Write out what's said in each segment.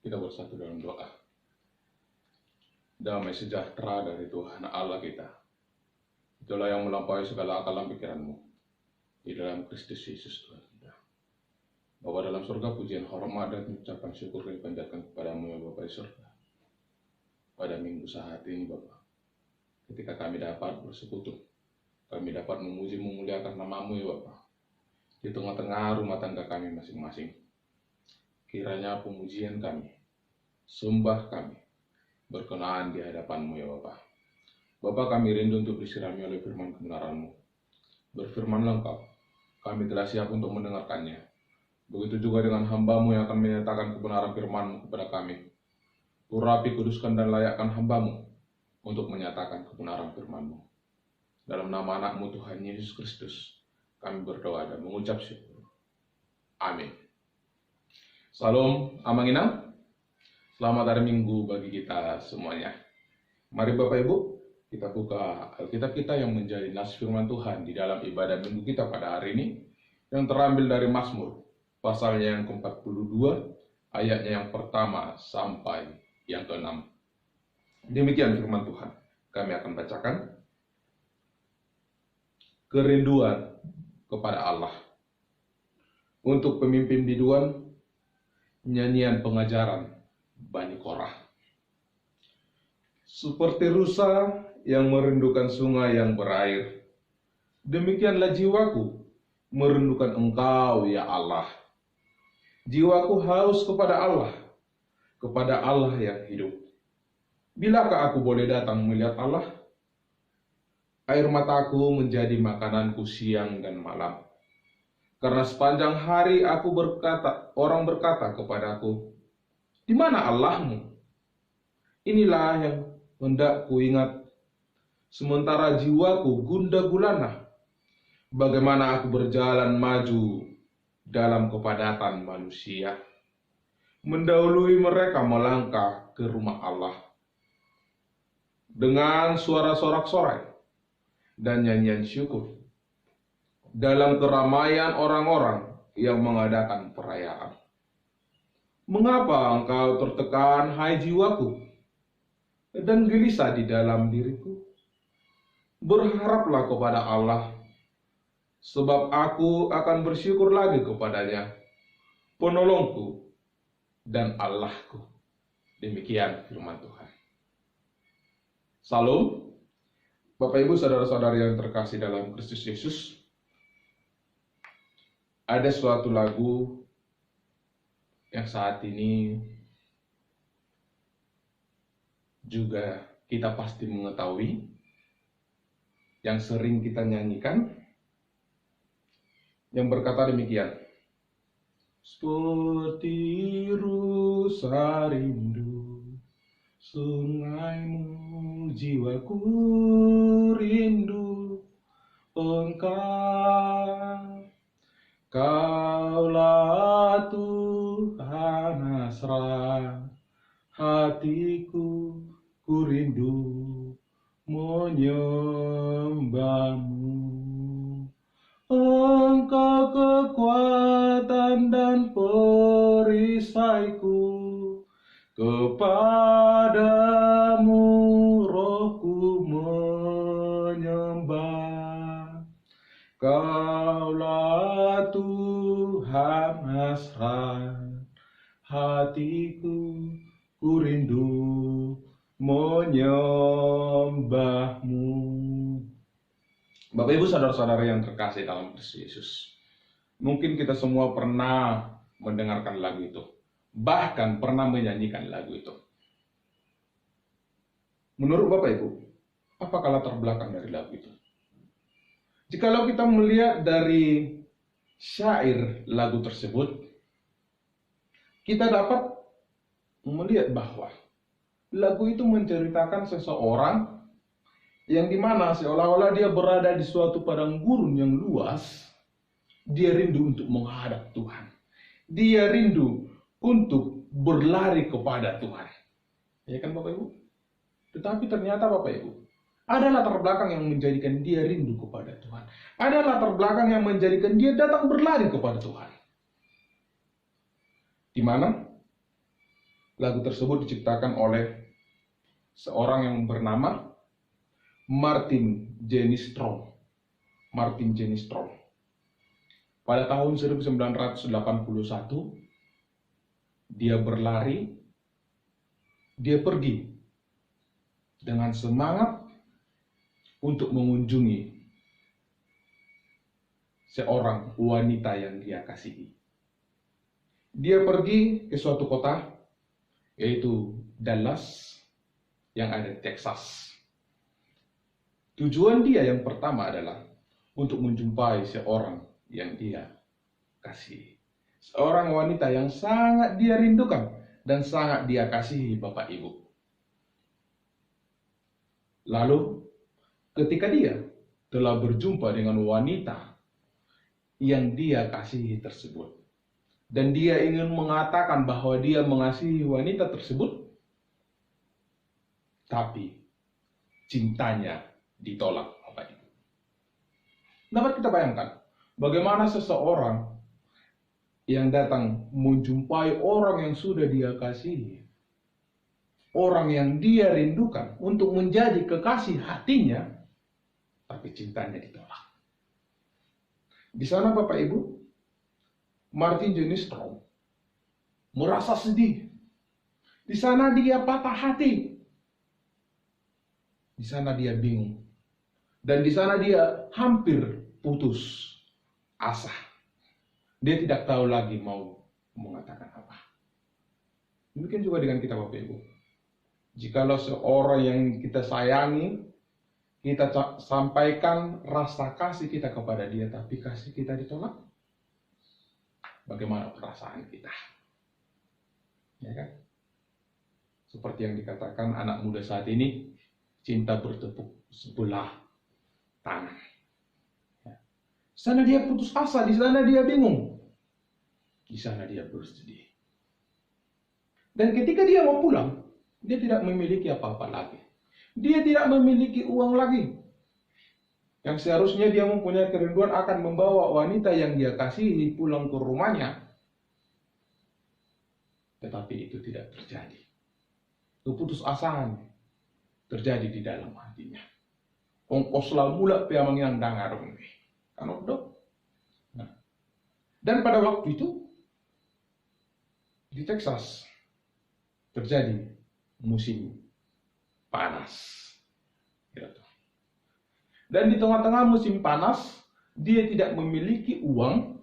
Kita bersatu dalam doa. Damai sejahtera dari Tuhan Allah kita, itulah yang melampaui segala akal dan pikiranmu, di dalam Kristus Yesus Tuhan kita. Bapa dalam surga, pujian, hormat, dan ucapan syukur kami panjatkan kepadamu ya Bapa di surga. Pada minggu saat ini Bapa, ketika kami dapat bersekutu, kami dapat memuji memuliakan namamu ya Bapa, di tengah-tengah rumah tangga kami masing-masing. Kiranya pemujian kami, sembah kami, berkenaan di hadapanmu ya Bapa. Bapa, kami rindu untuk disirami oleh firman kebenaranmu. Berfirmanlah Engkau, kami telah siap untuk mendengarkannya. Begitu juga dengan hamba-Mu yang akan menyatakan kebenaran firman-Mu kepada kami. Urapi, kuduskan, dan layakkan hamba-Mu untuk menyatakan kebenaran firman-Mu. Dalam nama anak-Mu Tuhan Yesus Kristus, kami berdoa dan mengucap syukur. Amin. Salam Amanginang. Selamat hari Minggu bagi kita semuanya. Mari Bapak Ibu, kita buka Alkitab kita yang menjadi nas firman Tuhan di dalam ibadah minggu kita pada hari ini, yang terambil dari Mazmur, pasalnya yang ke-42, ayatnya yang pertama sampai yang ke-6. Demikian firman Tuhan. Kami akan bacakan. Kerinduan kepada Allah. Untuk pemimpin biduan, nyanyian pengajaran Bani Korah. Seperti rusa yang merindukan sungai yang berair, demikianlah jiwaku merindukan Engkau ya Allah. Jiwaku haus kepada Allah yang hidup. Bilakah aku boleh datang melihat Allah? Air mataku menjadi makananku siang dan malam. Karena sepanjang hari orang berkata kepadaku, di mana Allahmu? Inilah yang hendak kuingat. Sementara jiwaku gundah gulana, bagaimana aku berjalan maju dalam kepadatan manusia, mendahului mereka melangkah ke rumah Allah dengan suara sorak-sorai dan nyanyian syukur dalam keramaian orang-orang yang mengadakan perayaan. Mengapa engkau tertekan, hai jiwaku, dan gelisah di dalam diriku? Berharaplah kepada Allah, sebab aku akan bersyukur lagi kepadanya, penolongku dan Allahku. Demikian firman Tuhan. Salam, Bapak Ibu saudara-saudari yang terkasih dalam Kristus Yesus. Ada suatu lagu yang saat ini juga kita pasti mengetahui, yang sering kita nyanyikan, yang berkata demikian. Seperti rusa rindu sungaimu, jiwaku rindu Engkau. Kaulah Tuhan hasrat hatiku, ku rindu menyembahmu. Engkau kekuatan dan perisaiku, kepadamu rohku menyembah. Kaulah Tuhan hasrat hatiku, ku rindu menyembahmu. Bapak Ibu saudara-saudara yang terkasih dalam Kristus Yesus, mungkin kita semua pernah mendengarkan lagu itu, bahkan pernah menyanyikan lagu itu. Menurut Bapak Ibu, apakah latar belakang dari lagu itu? Jikalau kita melihat dari syair lagu tersebut, kita dapat melihat bahwa lagu itu menceritakan seseorang yang dimana seolah-olah dia berada di suatu padang gurun yang luas. Dia rindu untuk menghadap Tuhan. Dia rindu untuk berlari kepada Tuhan. Ya kan Bapak Ibu? Tetapi ternyata Bapak Ibu, ada latar belakang yang menjadikan dia rindu kepada Tuhan. Ada latar belakang yang menjadikan dia datang berlari kepada Tuhan. Di mana? Lagu tersebut diciptakan oleh seorang yang bernama Martin Jenny Strong. Martin Jenny Strong. Pada tahun 1981, dia berlari, dia pergi dengan semangat untuk mengunjungi seorang wanita yang dia kasihi. Dia pergi ke suatu kota, yaitu Dallas, yang ada di Texas. Tujuan dia yang pertama adalah untuk menjumpai seorang yang dia kasihi. Seorang wanita yang sangat dia rindukan dan sangat dia kasihi, Bapak Ibu. Lalu, ketika dia telah berjumpa dengan wanita yang dia kasihi tersebut, dan dia ingin mengatakan bahwa dia mengasihi wanita tersebut, tapi cintanya ditolak, Bapak Ibu. Dapat kita bayangkan bagaimana seseorang yang datang menjumpai orang yang sudah dia kasihi, orang yang dia rindukan untuk menjadi kekasih hatinya, tapi cintanya ditolak. Di sana, Bapak Ibu, Martin Jenny Strong merasa sedih. Di sana dia patah hati. Di sana dia bingung. Dan di sana dia hampir putus asa. Dia tidak tahu lagi mau mengatakan apa. Demikian juga dengan kita, Bapak Ibu. Jikalau seorang yang kita sayangi, kita sampaikan rasa kasih kita kepada dia, tapi kasih kita ditolak, bagaimana perasaan kita? Ya kan? Seperti yang dikatakan anak muda saat ini, cinta bertepuk sebelah tangan. Ya. Di sana dia putus asa, di sana dia bingung, di sana dia bersedih. Dan ketika dia mau pulang, dia tidak memiliki apa-apa lagi. Dia tidak memiliki uang lagi. Yang seharusnya dia mempunyai kerinduan akan membawa wanita yang dia kasihi pulang ke rumahnya. Tetapi itu tidak terjadi. Keputusasaan terjadi di dalam hatinya. Ongkos mula piamang yang dangarung. Kan udah. Nah. Dan pada waktu itu di Texas terjadi musim panas. Dan di tengah-tengah musim panas, dia tidak memiliki uang,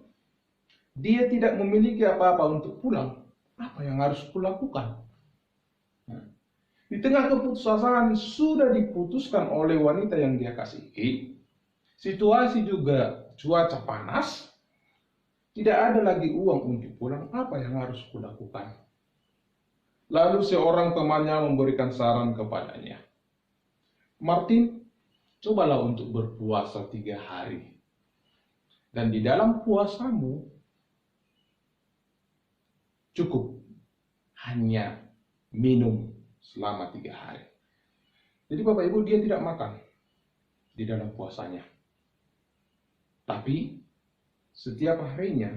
dia tidak memiliki apa-apa untuk pulang. Apa yang harus kulakukan? Nah, di tengah keputusasaan sudah diputuskan oleh wanita yang dia kasihi, situasi juga cuaca panas, tidak ada lagi uang untuk pulang. Apa yang harus kulakukan? Lalu seorang temannya memberikan saran kepadanya, Martin, cobalah untuk berpuasa 3 hari. Dan di dalam puasamu, cukup hanya minum selama 3 hari. Jadi Bapak Ibu, dia tidak makan di dalam puasanya. Tapi setiap harinya,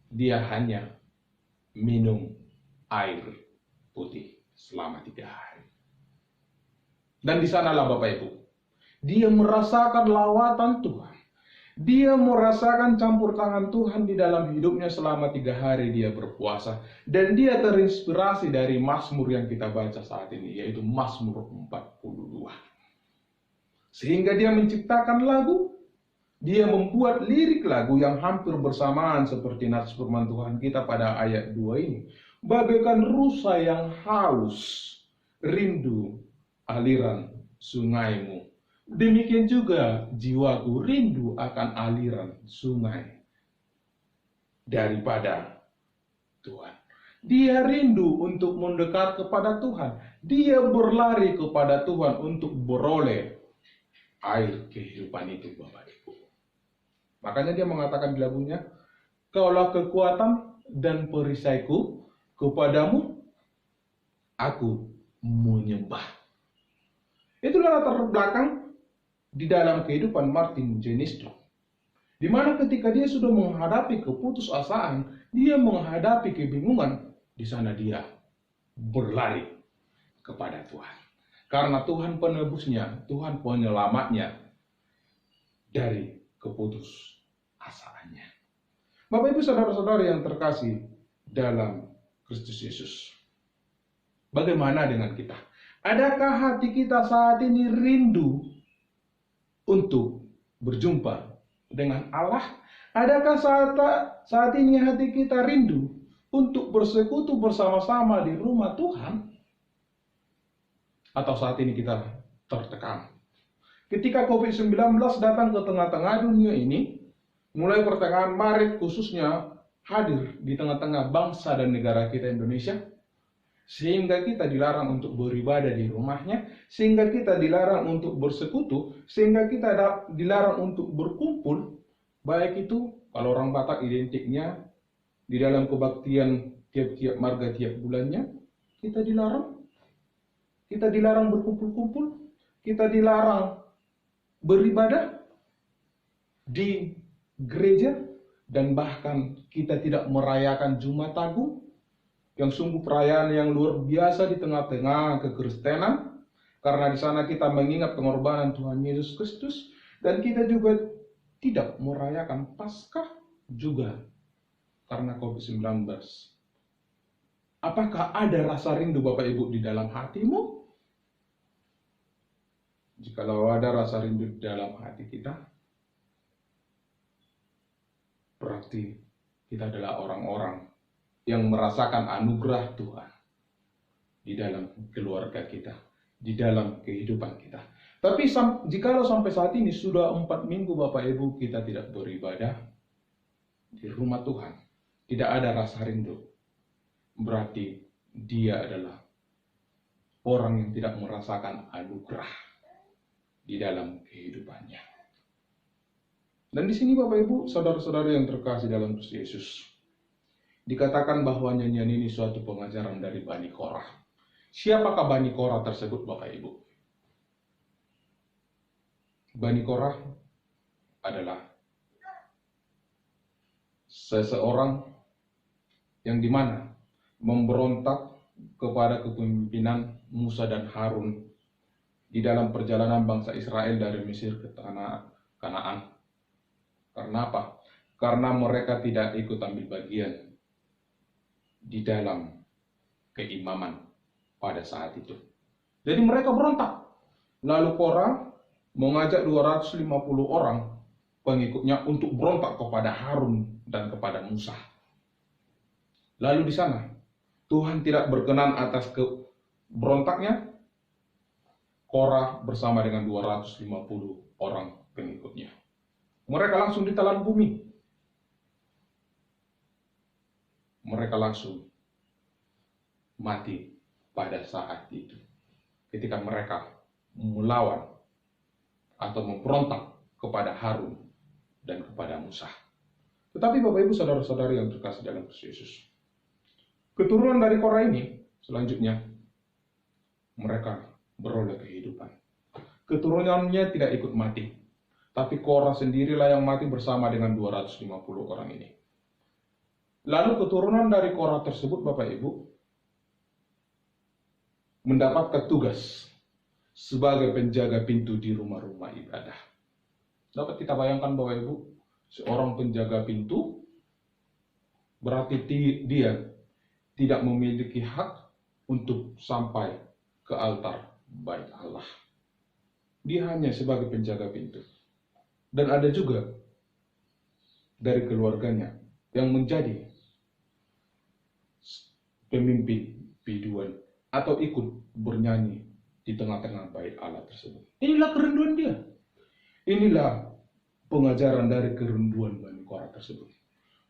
dia hanya minum air putih selama 3 hari. Dan di sanalah Bapak Ibu, dia merasakan lawatan Tuhan. Dia merasakan campur tangan Tuhan di dalam hidupnya selama 3 hari dia berpuasa. Dan dia terinspirasi dari Mazmur yang kita baca saat ini, yaitu Mazmur 42. Sehingga dia menciptakan lagu, dia membuat lirik lagu yang hampir bersamaan seperti nats firman Tuhan kita pada ayat 2 ini. Bagaikan rusa yang haus, rindu aliran sungaimu. Demikian juga jiwaku rindu akan aliran sungai daripada Tuhan. Dia rindu untuk mendekat kepada Tuhan. Dia berlari kepada Tuhan untuk beroleh air kehidupan itu, Bapak Ibu. Makanya dia mengatakan di lagunya, kaulah kekuatan dan perisaiku, kepadamu aku menyembah. Itulah latar belakang di dalam kehidupan Martin Jenny Strong. Di mana ketika dia sudah menghadapi keputusasaan, dia menghadapi kebingungan, di sana dia berlari kepada Tuhan. Karena Tuhan penebusnya, Tuhan penyelamatnya dari keputusasaannya. Bapak Ibu saudara-saudara yang terkasih dalam Kristus Yesus. Bagaimana dengan kita? Adakah hati kita saat ini rindu untuk berjumpa dengan Allah? Adakah saat ini hati kita rindu untuk bersekutu bersama-sama di rumah Tuhan? Atau saat ini kita tertekan? Ketika COVID-19 datang ke tengah-tengah dunia ini, mulai pertengahan Maret khususnya hadir di tengah-tengah bangsa dan negara kita Indonesia, sehingga kita dilarang untuk beribadah di rumahnya, sehingga kita dilarang untuk bersekutu, sehingga kita dilarang untuk berkumpul, baik itu kalau orang Batak identiknya di dalam kebaktian tiap-tiap marga tiap bulannya, kita dilarang. Kita dilarang berkumpul-kumpul, kita dilarang beribadah di gereja, dan bahkan kita tidak merayakan Jumat Agung, yang sungguh perayaan yang luar biasa di tengah-tengah kekristenan, karena di sana kita mengingat pengorbanan Tuhan Yesus Kristus, dan kita juga tidak merayakan Paskah juga karena COVID-19. Apakah ada rasa rindu Bapak Ibu di dalam hatimu? Jikalau ada rasa rindu di dalam hati kita, berarti kita adalah orang-orang yang merasakan anugerah Tuhan di dalam keluarga kita, di dalam kehidupan kita. Tapi jikalau sampai saat ini sudah 4 minggu Bapak Ibu kita tidak beribadah di rumah Tuhan, tidak ada rasa rindu, berarti dia adalah orang yang tidak merasakan anugerah di dalam kehidupannya. Dan di sini Bapak Ibu, saudara-saudara yang terkasih dalam Kristus Yesus, dikatakan bahwa nyanyian ini suatu pengajaran dari Bani Korah. Siapakah Bani Korah tersebut Bapak Ibu? Bani Korah adalah seseorang yang dimana memberontak kepada kepemimpinan Musa dan Harun di dalam perjalanan bangsa Israel dari Mesir ke tanah Kanaan. Karena apa? Karena mereka tidak ikut ambil bagian di dalam keimaman pada saat itu. Jadi mereka berontak. Lalu Korah mengajak 250 orang pengikutnya untuk berontak kepada Harun dan kepada Musa. Lalu di sana Tuhan tidak berkenan atas berontaknya Korah bersama dengan 250 orang pengikutnya. Mereka langsung ditelan bumi. Mereka langsung mati pada saat itu. Ketika mereka melawan atau memberontak kepada Harun dan kepada Musa. Tetapi Bapak Ibu saudara-saudari yang terkasih dalam Kristus Yesus, keturunan dari Korah ini selanjutnya mereka beroleh kehidupan. Keturunannya tidak ikut mati, tapi Korah sendirilah yang mati bersama dengan 250 orang ini. Lalu keturunan dari Korah tersebut Bapak Ibu mendapatkan tugas sebagai penjaga pintu di rumah-rumah ibadah. Dapat kita bayangkan Bapak Ibu, seorang penjaga pintu berarti dia tidak memiliki hak untuk sampai ke altar bait Allah. Dia hanya sebagai penjaga pintu. Dan ada juga dari keluarganya yang menjadi pemimpin biduan atau ikut bernyanyi di tengah-tengah bait Allah tersebut. Inilah kerinduan dia. Inilah pengajaran dari kerinduan Bani Korah tersebut.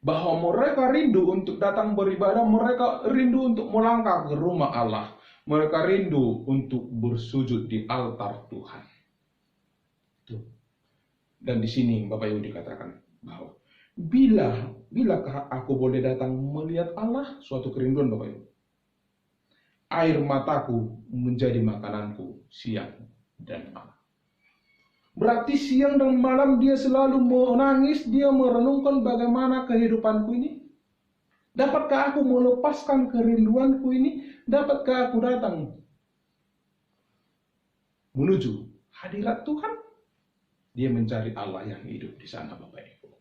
Bahwa mereka rindu untuk datang beribadah, mereka rindu untuk melangkah ke rumah Allah. Mereka rindu untuk bersujud di altar Tuhan. Dan di sini Bapak Ibu dikatakan bahwa bilakah aku boleh datang melihat Allah? Suatu kerinduan Bapak Ibu. Air mataku menjadi makananku siang dan malam. Berarti siang dan malam dia selalu menangis, dia merenungkan bagaimana kehidupanku ini. Dapatkah aku melepaskan kerinduanku ini? Dapatkah aku datang menuju hadirat Tuhan? Dia mencari Allah yang hidup di sana, Bapak Ibu.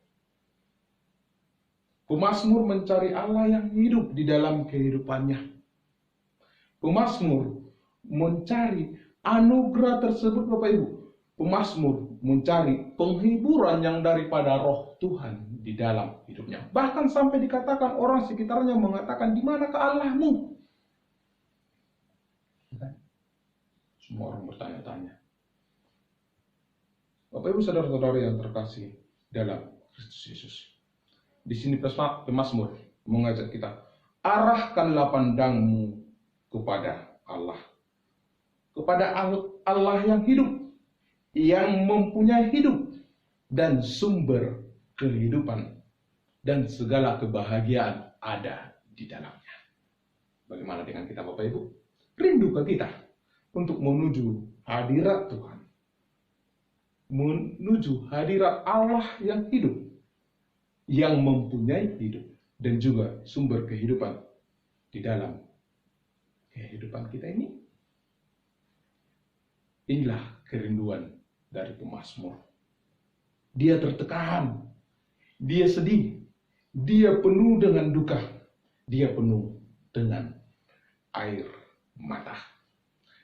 Pemazmur mencari Allah yang hidup di dalam kehidupannya. Pemazmur mencari anugerah tersebut, Bapak Ibu. Pemazmur mencari penghiburan yang daripada roh Tuhan di dalam hidupnya. Bahkan sampai dikatakan orang sekitarnya mengatakan, di manakah Allahmu? Semua orang bertanya-tanya. Bapak Ibu saudara-saudara yang terkasih dalam Kristus Yesus. Di sini pemazmur mengajak kita, arahkanlah pandangmu kepada Allah. Kepada Allah yang hidup, yang mempunyai hidup dan sumber kehidupan dan segala kebahagiaan ada di dalamnya. Bagaimana dengan kita, Bapak Ibu? Rindukah kita untuk menuju hadirat Tuhan? Menuju hadirat Allah yang hidup, yang mempunyai hidup dan juga sumber kehidupan di dalam kehidupan kita ini? Inilah kerinduan dari pemazmur. Dia tertekan, dia sedih, dia penuh dengan duka, dia penuh dengan air mata.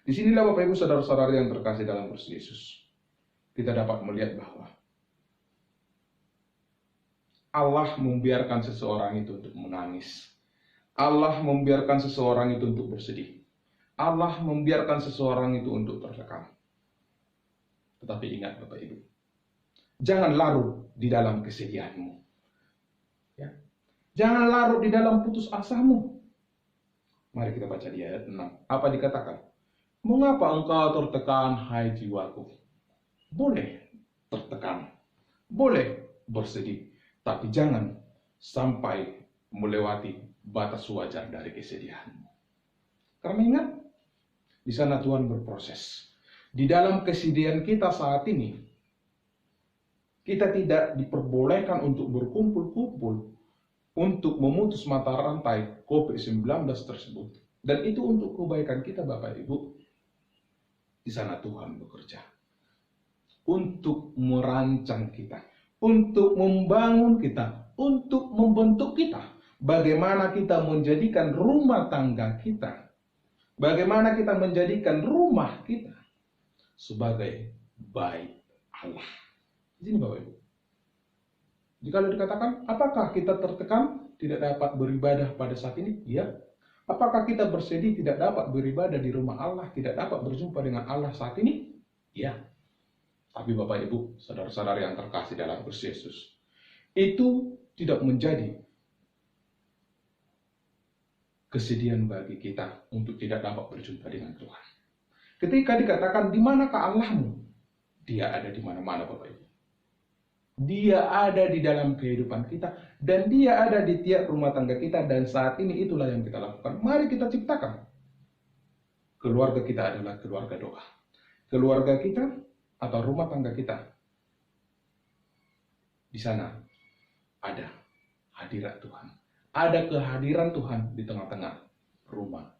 Disinilah Bapak Ibu saudara-saudara yang terkasih dalam Kristus Yesus, kita dapat melihat bahwa Allah membiarkan seseorang itu untuk menangis. Allah membiarkan seseorang itu untuk bersedih. Allah membiarkan seseorang itu untuk tertekan. Tetapi ingat Bapak Ibu, jangan larut di dalam kesedihanmu. Ya. Jangan larut di dalam putus asamu. Mari kita baca di ayat 6. Apa dikatakan? Mengapa engkau tertekan, hai jiwaku? Boleh tertekan, boleh bersedih, tapi jangan sampai melewati batas wajar dari kesedihanmu. Karena ingat, di sana Tuhan berproses. Di dalam kesedihan kita saat ini, kita tidak diperbolehkan untuk berkumpul-kumpul untuk memutus mata rantai COVID-19 tersebut. Dan itu untuk kebaikan kita, Bapak Ibu. Di sana Tuhan bekerja untuk merancang kita, untuk membangun kita, untuk membentuk kita. Bagaimana kita menjadikan rumah tangga kita, bagaimana kita menjadikan rumah kita sebagai bait Allah. Di sini Bapak Ibu. Jika dikatakan, apakah kita tertekan tidak dapat beribadah pada saat ini? Ya. Apakah kita bersedih tidak dapat beribadah di rumah Allah, tidak dapat berjumpa dengan Allah saat ini? Ya. Tapi Bapak Ibu, saudara-saudara yang terkasih dalam Kristus Yesus, itu tidak menjadi kesedihan bagi kita untuk tidak dapat berjumpa dengan Tuhan. Ketika dikatakan, di manakah Allahmu? Dia ada di mana-mana, Bapak Ibu. Dia ada di dalam kehidupan kita, dan dia ada di tiap rumah tangga kita, dan saat ini itulah yang kita lakukan. Mari kita ciptakan. Keluarga kita adalah keluarga doa. Keluarga kita atau rumah tangga kita, di sana ada hadirat Tuhan. Ada kehadiran Tuhan di tengah-tengah rumah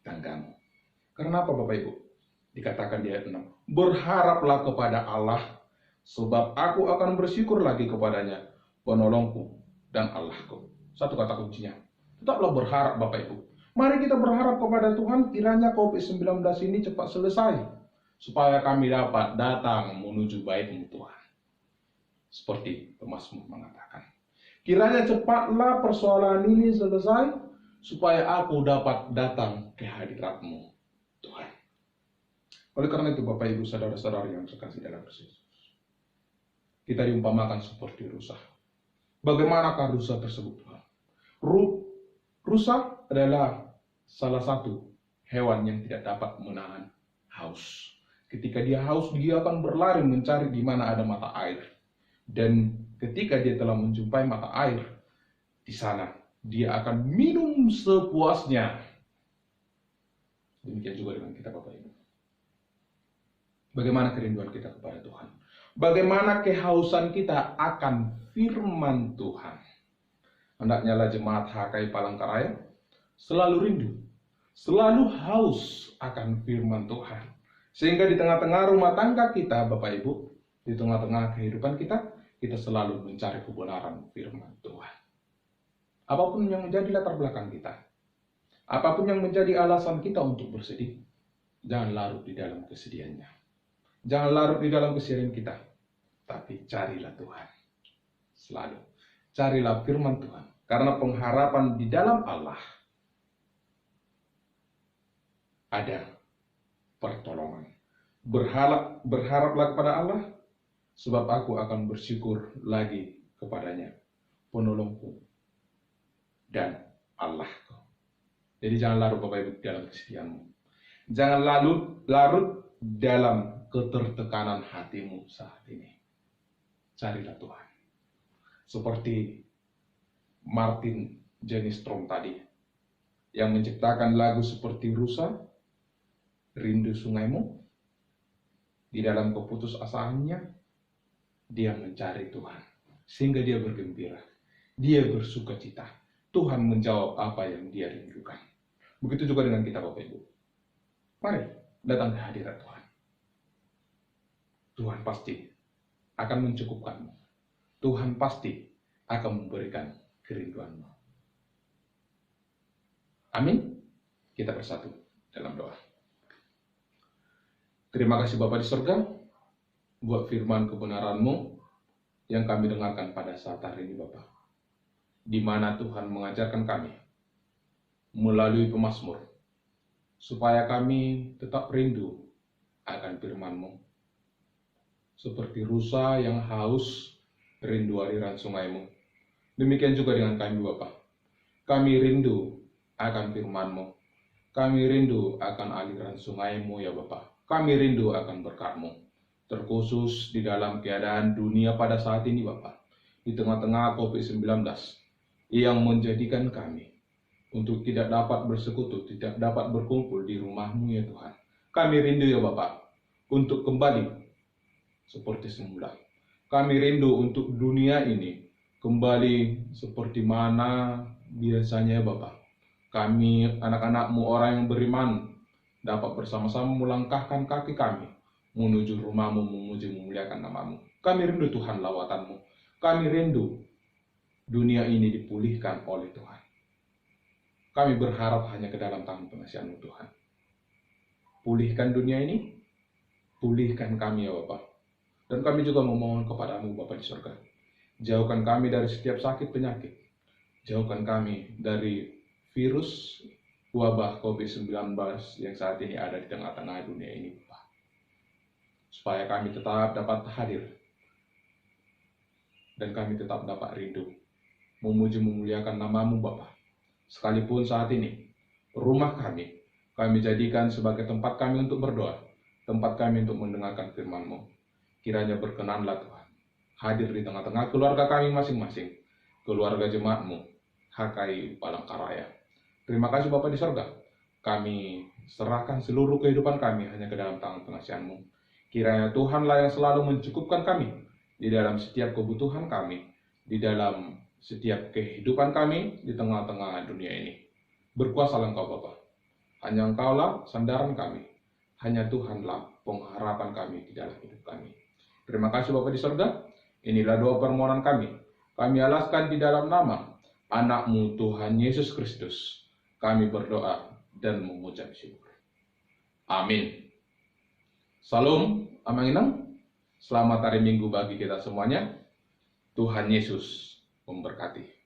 tanggamu. Karena apa Bapak Ibu? Dikatakan di ayat 6, berharaplah kepada Allah, sebab aku akan bersyukur lagi kepadanya, penolongku dan Allahku. Satu kata kuncinya, tetaplah berharap Bapak Ibu. Mari kita berharap kepada Tuhan, kiranya COVID-19 ini cepat selesai, supaya kami dapat datang menuju bait-Mu Tuhan. Seperti pemazmur mengatakan, kiranya cepatlah persoalan ini selesai, supaya aku dapat datang ke hadirat-Mu Tuhan. Oleh karena itu Bapak Ibu saudara-saudara yang terkasih dalam Kristus, kita diumpamakan seperti rusa. Bagaimanakah rusa tersebut? Rusa adalah salah satu hewan yang tidak dapat menahan haus. Ketika dia haus, dia akan berlari mencari di mana ada mata air. Dan ketika dia telah menjumpai mata air, di sana dia akan minum sepuasnya. Demikian juga dengan kita Bapak Ibu. Bagaimana kerinduan kita kepada Tuhan? Bagaimana kehausan kita akan firman Tuhan? hendaknya lah jemaat HKI Palangkaraya selalu rindu, selalu haus akan firman Tuhan. Sehingga di tengah-tengah rumah tangga kita, Bapak Ibu, di tengah-tengah kehidupan kita, kita selalu mencari kebenaran firman Tuhan. Apapun yang menjadi latar belakang kita, apapun yang menjadi alasan kita untuk bersedih, jangan larut di dalam kesedihannya. Jangan larut di dalam kesedihan kita, tapi carilah Tuhan. Selalu carilah firman Tuhan, karena pengharapan di dalam Allah ada pertolongan. Berharaplah kepada Allah, sebab aku akan bersyukur lagi kepadanya, penolongku dan Allahku. Jadi jangan larut Bapak Ibu dalam kesedihanmu. Jangan larut dalam ketertekanan hatimu saat ini. Carilah Tuhan. Seperti Martin Jenistrom tadi, yang menciptakan lagu seperti Rusa, Rindu Sungaimu. Di dalam keputusasaannya, dia mencari Tuhan, sehingga dia bergembira, dia bersuka cita. Tuhan menjawab apa yang dia rindukan. Begitu juga dengan kita, Bapak Ibu. Mari datang ke hadirat Tuhan. Tuhan pasti akan mencukupkanmu. Tuhan pasti akan memberikan kerinduanmu. Amin. Kita bersatu dalam doa. Terima kasih Bapa di surga, buat firman kebenaran-Mu yang kami dengarkan pada saat hari ini Bapa. Di mana Tuhan mengajarkan kami melalui pemazmur, supaya kami tetap rindu akan firman-Mu. Seperti rusa yang haus rindu aliran sungai-Mu. Demikian juga dengan kami Bapa. Kami rindu akan firman-Mu. Kami rindu akan aliran sungai-Mu ya Bapa. Kami rindu akan berkat-Mu, terkhusus di dalam keadaan dunia pada saat ini Bapak, di tengah-tengah COVID-19, yang menjadikan kami untuk tidak dapat bersekutu, tidak dapat berkumpul di rumah-Mu ya Tuhan. Kami rindu ya Bapak, untuk kembali seperti semula. Kami rindu untuk dunia ini kembali seperti mana biasanya Bapak. Kami anak-anak-Mu orang yang beriman, dapat bersama-sama melangkahkan kaki kami menuju rumah-Mu, memuji memuliakan nama-Mu. Kami rindu Tuhan lawatan-Mu. Kami rindu dunia ini dipulihkan oleh Tuhan. Kami berharap hanya ke dalam tangan pengasihan-Mu Tuhan. Pulihkan dunia ini, pulihkan kami ya Bapak. Dan kami juga memohon kepada-Mu Bapa di surga. Jauhkan kami dari setiap sakit penyakit. Jauhkan kami dari virus wabah COVID-19 yang saat ini ada di tengah-tengah dunia ini, Bapak. Supaya kami tetap dapat hadir dan kami tetap dapat rindu memuji memuliakan nama-Mu, Bapak. Sekalipun saat ini rumah kami jadikan sebagai tempat kami untuk berdoa, tempat kami untuk mendengarkan firman-Mu. Kiranya berkenanlah Tuhan hadir di tengah-tengah keluarga kami masing-masing, keluarga jemaat-Mu HKI Palangkaraya. Terima kasih Bapa di surga. Kami serahkan seluruh kehidupan kami hanya ke dalam tangan pengasihan-Mu. Kiranya Tuhanlah yang selalu mencukupkan kami di dalam setiap kebutuhan kami, di dalam setiap kehidupan kami di tengah-tengah dunia ini. Berkuasalah Engkau Bapa. Hanya Engkaulah sandaran kami. Hanya Tuhanlah pengharapan kami di dalam hidup kami. Terima kasih Bapa di surga. Inilah doa permohonan kami. Kami alaskan di dalam nama anak-Mu Tuhan Yesus Kristus. Kami berdoa dan mengucap syukur. Amin. Salam, Amanginam. Selamat hari Minggu bagi kita semuanya. Tuhan Yesus memberkati.